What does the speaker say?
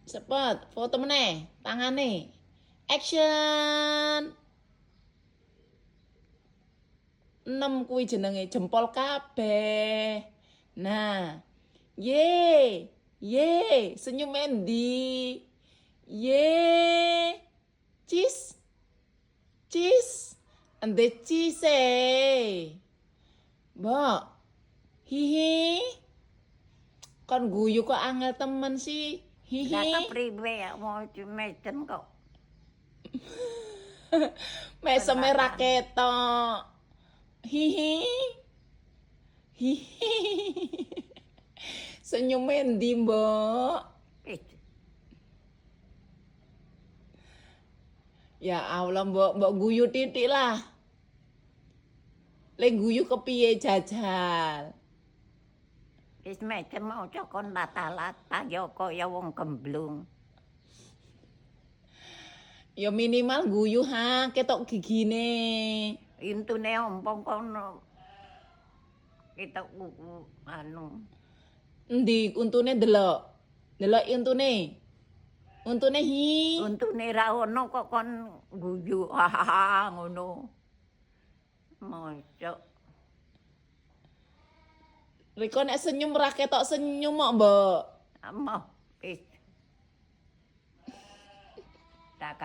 Cepet, foto meneh, tangane. Action. 6 kuwi jenenge jempol kabeh. Nah, ye, senyum Endi. Ye, cheese, ente cheese. Mbok, hihi. Kon guyu kok angel temen sih. Lah Hihi. kepriwe mau meden kok. Meseme ra ketok. Hihi. Hihi. Senyum Endi, Mbok? Ya Allah, mbok guyu titik lah. Lek guyu kepiye jajal? Wis meden mau kon lata-lata ya kaya wong gemblung. Ya minimal guyu ha, ketok gigine. Intune ompong kono. Kita anu. Endi untune delok? Delok untune. Untune hi. Untune ra ono kok kon guyu. Hahaha ngono. Mosok. Riko nek senyum ra ketok senyum kok, Mbok. Amoh wis. Tak